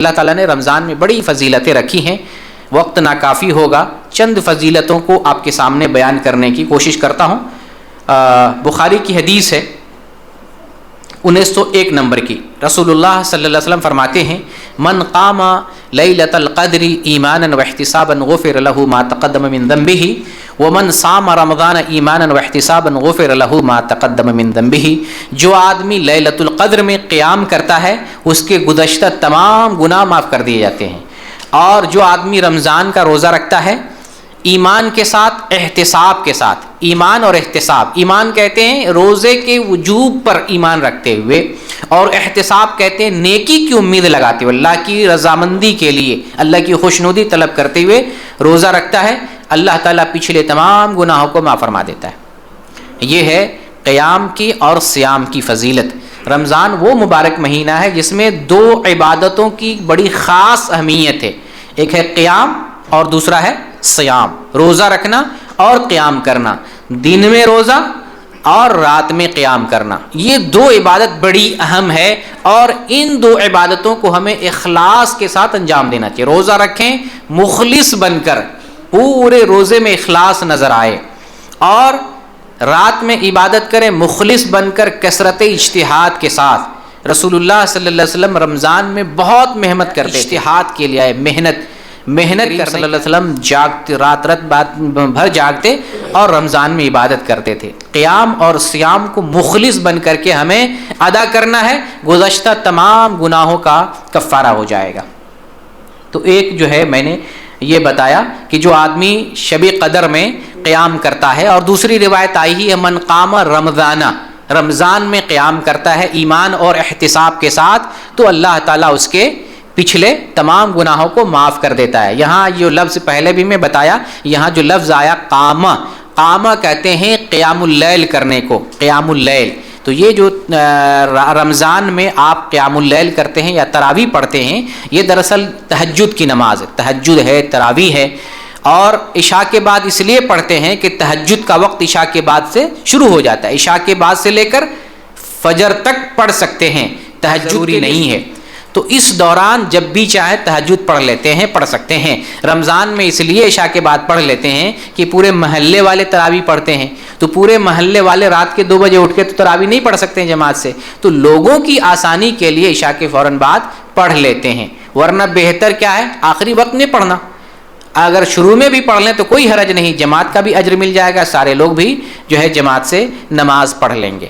اللہ تعالیٰ نے رمضان میں بڑی فضیلتیں رکھی ہیں. وقت ناکافی ہوگا, چند فضیلتوں کو آپ کے سامنے بیان کرنے کی کوشش کرتا ہوں. بخاری کی حدیث ہے 1901 نمبر کی. رسول اللہ صلی اللہ علیہ وسلم فرماتے ہیں من قام لیلۃ القدر ایمانا واحتسابا غفر له ما تقدم من ذنبه ومن صام رمضان ایمانا واحتسابا غفر له ما تقدم من ذنبه. جو آدمی لیلۃ القدر میں قیام کرتا ہے اس کے گزشتہ تمام گناہ معاف کر دیے جاتے ہیں. اور جو آدمی رمضان کا روزہ رکھتا ہے ایمان کے ساتھ احتساب کے ساتھ, ایمان اور احتساب, ایمان کہتے ہیں روزے کے وجوب پر ایمان رکھتے ہوئے, اور احتساب کہتے ہیں نیکی کی امید لگاتے ہوئے, اللہ کی رضامندی کے لیے, اللہ کی خوشنودی طلب کرتے ہوئے روزہ رکھتا ہے, اللہ تعالیٰ پچھلے تمام گناہوں کو معاف فرما دیتا ہے. یہ ہے قیام کی اور صیام کی فضیلت. رمضان وہ مبارک مہینہ ہے جس میں دو عبادتوں کی بڑی خاص اہمیت ہے. ایک ہے قیام اور دوسرا ہے صیام, روزہ رکھنا اور قیام کرنا, دن میں روزہ اور رات میں قیام کرنا. یہ دو عبادت بڑی اہم ہے اور ان دو عبادتوں کو ہمیں اخلاص کے ساتھ انجام دینا چاہیے. روزہ رکھیں مخلص بن کر, پورے روزے میں اخلاص نظر آئے, اور رات میں عبادت کریں مخلص بن کر کثرت اجتہاد کے ساتھ. رسول اللہ صلی اللہ علیہ وسلم رمضان میں بہت محنت کرتے, اجتہاد کے لیے محنت کر صلی اللہ علیہ وسلم جاگتے, رات بھر جاگتے اور رمضان میں عبادت کرتے تھے. قیام اور صیام کو مخلص بن کر کے ہمیں ادا کرنا ہے, گزشتہ تمام گناہوں کا کفارہ ہو جائے گا. تو ایک جو ہے میں نے یہ بتایا کہ جو آدمی شب قدر میں قیام کرتا ہے, اور دوسری روایت آئی ہے من قام رمضان میں قیام کرتا ہے ایمان اور احتساب کے ساتھ, تو اللہ تعالیٰ اس کے پچھلے تمام گناہوں کو معاف کر دیتا ہے. یہاں یہ لفظ پہلے بھی میں بتایا, یہاں جو لفظ آیا قامہ کہتے ہیں قیام اللیل کرنے کو, قیام اللیل. تو یہ جو رمضان میں آپ قیام اللیل کرتے ہیں یا تراویح پڑھتے ہیں, یہ دراصل تہجد کی نماز ہے, تہجد ہے, تراویح ہے. اور عشاء کے بعد اس لیے پڑھتے ہیں کہ تہجد کا وقت عشاء کے بعد سے شروع ہو جاتا ہے, عشاء کے بعد سے لے کر فجر تک پڑھ سکتے ہیں, تہجد ضروری نہیں ہے. تو اس دوران جب بھی چاہے تہجد پڑھ سکتے ہیں. رمضان میں اس لیے عشاء کے بعد پڑھ لیتے ہیں کہ پورے محلے والے تراویح پڑھتے ہیں, تو پورے محلے والے رات کے 2 بجے اٹھ کے تو تراویح نہیں پڑھ سکتے ہیں جماعت سے, تو لوگوں کی آسانی کے لیے عشاء کے فوراً بعد پڑھ لیتے ہیں. ورنہ بہتر کیا ہے آخری وقت میں پڑھنا. اگر شروع میں بھی پڑھ لیں تو کوئی حرج نہیں, جماعت کا بھی اجر مل جائے گا, سارے لوگ بھی جو ہے جماعت سے نماز پڑھ لیں گے.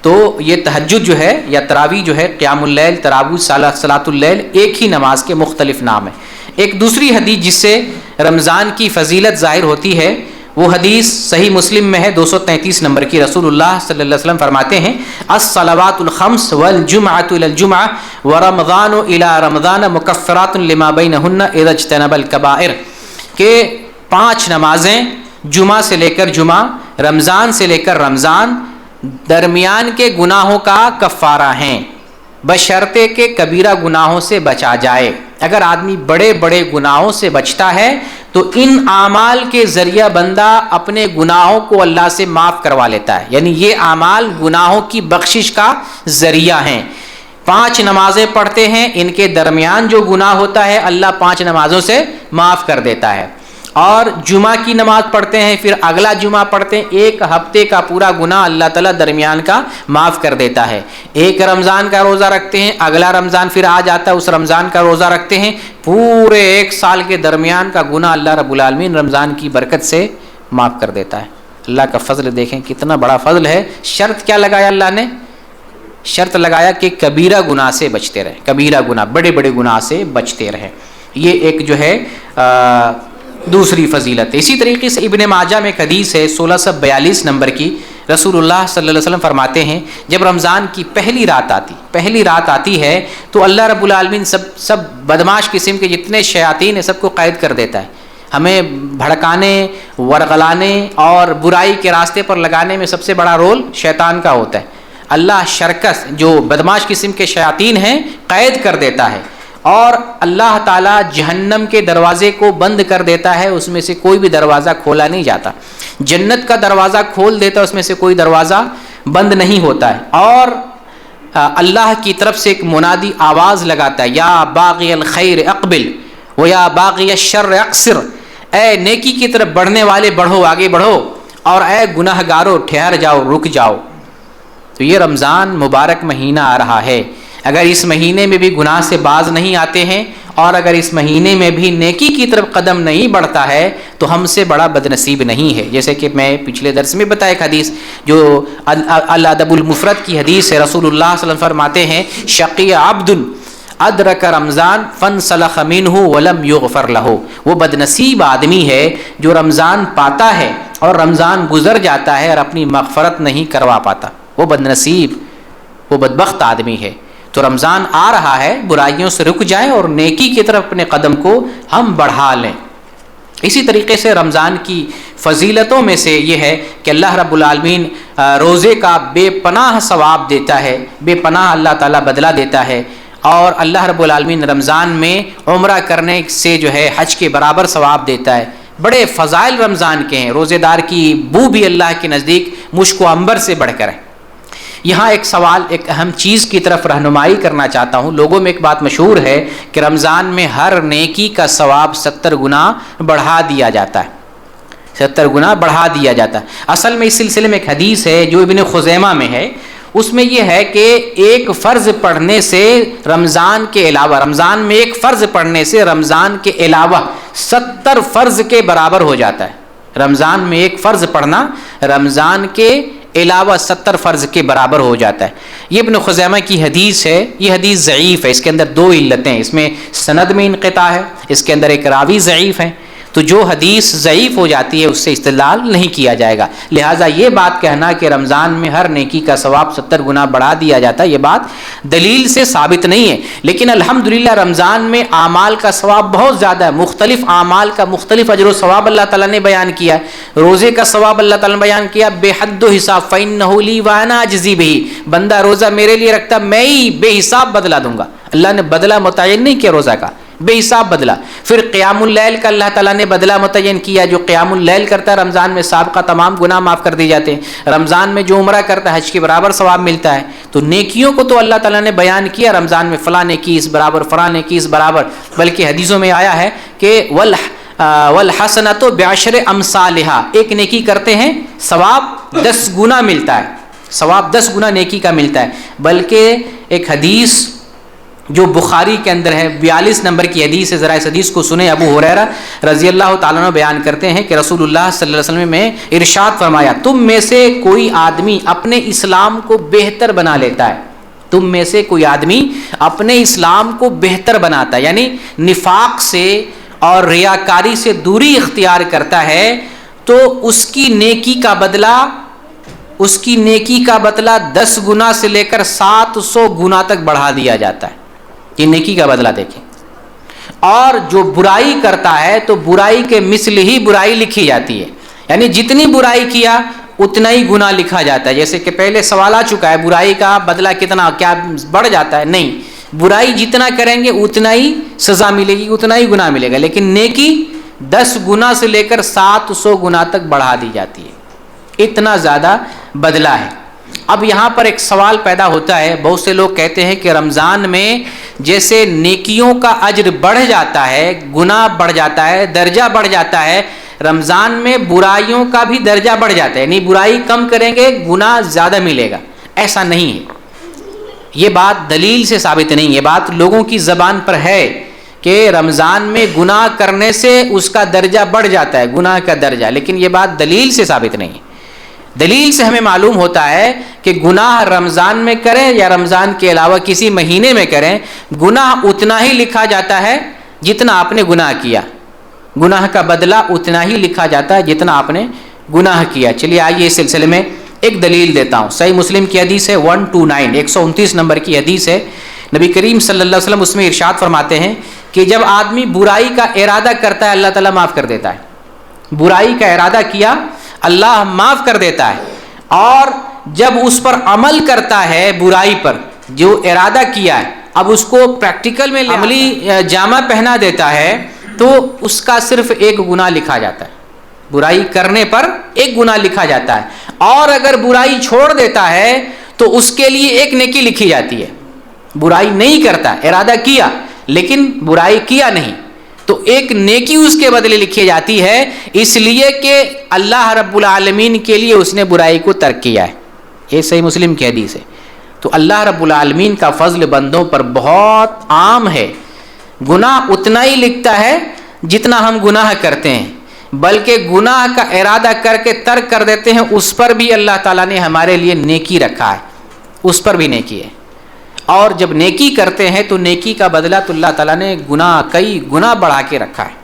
تو یہ تہجد جو ہے یا تراویح جو ہے, قیام اللیل, تراویح, صلاۃ اللیل, ایک ہی نماز کے مختلف نام ہیں. ایک دوسری حدیث جس سے رمضان کی فضیلت ظاہر ہوتی ہے وہ حدیث صحیح مسلم میں ہے 233 نمبر کی. رسول اللہ صلی اللہ علیہ وسلم فرماتے ہیں الصلوات الخمس والجمعۃ الی الجمعہ ورمضان الی رمضان مکفرات لما بینہن اذا اجتنب الکبائر, کہ 5 نمازیں جمعہ سے لے کر جمعہ, رمضان سے لے کر رمضان, درمیان کے گناہوں کا کفارہ ہیں بشرطے کہ کبیرہ گناہوں سے بچا جائے. اگر آدمی بڑے بڑے گناہوں سے بچتا ہے تو ان اعمال کے ذریعہ بندہ اپنے گناہوں کو اللہ سے معاف کروا لیتا ہے, یعنی یہ اعمال گناہوں کی بخشش کا ذریعہ ہیں. 5 نمازیں پڑھتے ہیں, ان کے درمیان جو گناہ ہوتا ہے اللہ 5 نمازوں سے معاف کر دیتا ہے. اور جمعہ کی نماز پڑھتے ہیں, پھر اگلا جمعہ پڑھتے ہیں, 1 ہفتے کا پورا گناہ اللہ تعالیٰ درمیان کا معاف کر دیتا ہے. ایک رمضان کا روزہ رکھتے ہیں, اگلا رمضان پھر آ جاتا ہے, اس رمضان کا روزہ رکھتے ہیں, پورے 1 سال کے درمیان کا گناہ اللہ رب العالمین رمضان کی برکت سے معاف کر دیتا ہے. اللہ کا فضل دیکھیں کتنا بڑا فضل ہے. شرط کیا لگایا اللہ نے؟ شرط لگایا کہ کبیرہ گناہ سے بچتے رہیں, کبیرہ گناہ, بڑے بڑے گناہ سے بچتے رہیں. یہ ایک جو ہے دوسری فضیلت ہے. اسی طریقے سے ابن ماجہ میں ایک حدیث ہے 1642 نمبر کی. رسول اللہ صلی اللہ علیہ وسلم فرماتے ہیں جب رمضان کی پہلی رات آتی ہے تو اللہ رب العالمین سب بدماش قسم کے جتنے شیاطین ہیں سب کو قید کر دیتا ہے. ہمیں بھڑکانے, ورغلانے اور برائی کے راستے پر لگانے میں سب سے بڑا رول شیطان کا ہوتا ہے. اللہ شرکس جو بدماش قسم کے شیاطین ہیں قید کر دیتا ہے, اور اللہ تعالیٰ جہنم کے دروازے کو بند کر دیتا ہے, اس میں سے کوئی بھی دروازہ کھولا نہیں جاتا. جنت کا دروازہ کھول دیتا ہے, اس میں سے کوئی دروازہ بند نہیں ہوتا ہے. اور اللہ کی طرف سے ایک منادی آواز لگاتا ہے، یا باغی الخیر اقبل و یا باغی الشر اقصر، اے نیکی کی طرف بڑھنے والے بڑھو، آگے بڑھو، اور اے گناہ گارو ٹھہر جاؤ، رک جاؤ۔ تو یہ رمضان مبارک مہینہ آ رہا ہے، اگر اس مہینے میں بھی گناہ سے باز نہیں آتے ہیں اور اگر اس مہینے میں بھی نیکی کی طرف قدم نہیں بڑھتا ہے تو ہم سے بڑا بدنصیب نہیں ہے۔ جیسے کہ میں پچھلے درس میں بتایا ایک حدیث جو الادب المفرد کی حدیث ہے، رسول اللہ صلی اللہ علیہ وسلم فرماتے ہیں شقی عبد ادرک رمضان فانسلخ منہ ولم یغفر لہ، وہ بدنصیب آدمی ہے جو رمضان پاتا ہے اور رمضان گزر جاتا ہے اور اپنی مغفرت نہیں کروا پاتا، وہ بدنصیب، وہ بدبخت آدمی ہے۔ تو رمضان آ رہا ہے، برائیوں سے رک جائیں اور نیکی کی طرف اپنے قدم کو ہم بڑھا لیں۔ اسی طریقے سے رمضان کی فضیلتوں میں سے یہ ہے کہ اللہ رب العالمین روزے کا بے پناہ ثواب دیتا ہے، بے پناہ اللہ تعالیٰ بدلہ دیتا ہے، اور اللہ رب العالمین رمضان میں عمرہ کرنے سے جو ہے حج کے برابر ثواب دیتا ہے۔ بڑے فضائل رمضان کے ہیں، روزے دار کی بو بھی اللہ کے نزدیک مشک و عنبر سے بڑھ کر ہے۔ یہاں ایک سوال، ایک اہم چیز کی طرف رہنمائی کرنا چاہتا ہوں۔ لوگوں میں ایک بات مشہور ہے کہ رمضان میں ہر نیکی کا ثواب 70 گنا بڑھا دیا جاتا ہے، 70 گنا بڑھا دیا جاتا ہے۔ اصل میں اس سلسلے میں ایک حدیث ہے جو ابن خزیمہ میں ہے، اس میں یہ ہے کہ ایک فرض پڑھنے سے رمضان کے علاوہ، رمضان میں ایک فرض پڑھنے سے رمضان کے علاوہ 70 فرض کے برابر ہو جاتا ہے۔ رمضان میں ایک فرض پڑھنا رمضان کے علاوہ 70 فرض کے برابر ہو جاتا ہے۔ یہ ابن خزیمہ کی حدیث ہے، یہ حدیث ضعیف ہے، اس کے اندر 2 علتیں ہیں، اس میں سند میں انقطاع ہے، اس کے اندر ایک راوی ضعیف ہے، تو جو حدیث ضعیف ہو جاتی ہے اس سے استدلال نہیں کیا جائے گا۔ لہٰذا یہ بات کہنا کہ رمضان میں ہر نیکی کا ثواب 70 گنا بڑھا دیا جاتا ہے، یہ بات دلیل سے ثابت نہیں ہے۔ لیکن الحمدللہ رمضان میں اعمال کا ثواب بہت زیادہ ہے، مختلف اعمال کا مختلف اجر و ثواب اللہ تعالیٰ نے بیان کیا ہے۔ روزے کا ثواب اللہ تعالیٰ نے بیان کیا بے حد و حساب، فَإِنَّهُ لِي وَأَنَا أَجْزِي بِهِ، بندہ روزہ میرے لیے رکھتا میں ہی بے حساب بدلہ دوں گا۔ اللہ نے بدلہ متعین نہیں کیا روزہ کا، بے حساب بدلہ۔ پھر قیام اللیل کا اللہ تعالیٰ نے بدلہ متعین کیا، جو قیام اللیل کرتا ہے رمضان میں سابقہ تمام گناہ معاف کر دی جاتے ہیں۔ رمضان میں جو عمرہ کرتا ہے حج کے برابر ثواب ملتا ہے۔ تو نیکیوں کو تو اللہ تعالیٰ نے بیان کیا رمضان میں، فلاں نیکی اس برابر، فلاں نیکی اس برابر، بلکہ حدیثوں میں آیا ہے کہ والحسنۃ بعشر امثالھا، ایک نیکی کرتے ہیں ثواب 10 گنا ملتا ہے، ثواب 10 گنا نیکی کا ملتا ہے۔ بلکہ ایک حدیث جو بخاری کے اندر ہے، 42 نمبر کی حدیث ہے، ذرا اس حدیث کو سنیں۔ ابو ہریرہ رضی اللہ تعالیٰ عنہ بیان کرتے ہیں کہ رسول اللہ صلی اللہ علیہ وسلم میں ارشاد فرمایا، تم میں سے کوئی آدمی اپنے اسلام کو بہتر بنا لیتا ہے، تم میں سے کوئی آدمی اپنے اسلام کو بہتر بناتا ہے، یعنی نفاق سے اور ریاکاری سے دوری اختیار کرتا ہے، تو اس کی نیکی کا بدلہ، اس کی نیکی کا بدلہ 10 گنا سے لے کر 700 گنا تک بڑھا دیا جاتا ہے۔ یہ نیکی کا بدلہ دیکھیں۔ اور جو برائی کرتا ہے تو برائی کے مثل ہی برائی لکھی جاتی ہے، یعنی جتنی برائی کیا اتنا ہی گناہ لکھا جاتا ہے۔ جیسے کہ پہلے سوال آ چکا ہے برائی کا بدلہ کتنا، کیا بڑھ جاتا ہے؟ نہیں، برائی جتنا کریں گے اتنا ہی سزا ملے گی، اتنا ہی گناہ ملے گا، لیکن نیکی 10 گنا سے لے کر 700 گنا تک بڑھا دی جاتی ہے، اتنا زیادہ بدلہ ہے۔ اب یہاں پر ایک سوال پیدا ہوتا ہے، بہت سے لوگ کہتے ہیں کہ رمضان میں جیسے نیکیوں کا اجر بڑھ جاتا ہے، گناہ بڑھ جاتا ہے، درجہ بڑھ جاتا ہے، رمضان میں برائیوں کا بھی درجہ بڑھ جاتا ہے، یعنی برائی کم کریں گے گناہ زیادہ ملے گا۔ ایسا نہیں ہے، یہ بات دلیل سے ثابت نہیں، یہ بات لوگوں کی زبان پر ہے کہ رمضان میں گناہ کرنے سے اس کا درجہ بڑھ جاتا ہے، گناہ کا درجہ، لیکن یہ بات دلیل سے ثابت نہیں ہے۔ دلیل سے ہمیں معلوم ہوتا ہے کہ گناہ رمضان میں کریں یا رمضان کے علاوہ کسی مہینے میں کریں، گناہ اتنا ہی لکھا جاتا ہے جتنا آپ نے گناہ کیا، گناہ کا بدلہ اتنا ہی لکھا جاتا ہے جتنا آپ نے گناہ کیا۔ چلیے آئیے اس سلسلے میں ایک دلیل دیتا ہوں۔ صحیح مسلم کی حدیث ہے 129، 129 نمبر کی حدیث ہے، نبی کریم صلی اللہ علیہ وسلم اس میں ارشاد فرماتے ہیں کہ جب آدمی برائی کا ارادہ کرتا ہے اللہ تعالیٰ معاف کر دیتا ہے، برائی کا ارادہ کیا اللہ معاف کر دیتا ہے، اور جب اس پر عمل کرتا ہے برائی پر جو ارادہ کیا ہے، اب اس کو پریکٹیکل میں عملی جامہ پہنا دیتا ہے تو اس کا صرف 1 گناہ لکھا جاتا ہے، برائی کرنے پر 1 گناہ لکھا جاتا ہے، اور اگر برائی چھوڑ دیتا ہے تو اس کے لیے ایک نیکی لکھی جاتی ہے. برائی نہیں کرتا، ارادہ کیا لیکن برائی کیا نہیں، تو ایک نیکی اس کے بدلے لکھی جاتی ہے، اس لیے کہ اللہ رب العالمین کے لیے اس نے برائی کو ترک کیا ہے. یہ صحیح مسلم کی حدیث ہے. تو اللہ رب العالمین کا فضل بندوں پر بہت عام ہے. گناہ اتنا ہی لکھتا ہے جتنا ہم گناہ کرتے ہیں، بلکہ گناہ کا ارادہ کر کے ترک کر دیتے ہیں، اس پر بھی اللہ تعالیٰ نے ہمارے لیے نیکی رکھا ہے، اس پر بھی نیکی ہے. اور جب نیکی کرتے ہیں تو نیکی کا بدلہ تو اللہ تعالیٰ نے کئی گنا بڑھا کے رکھا ہے.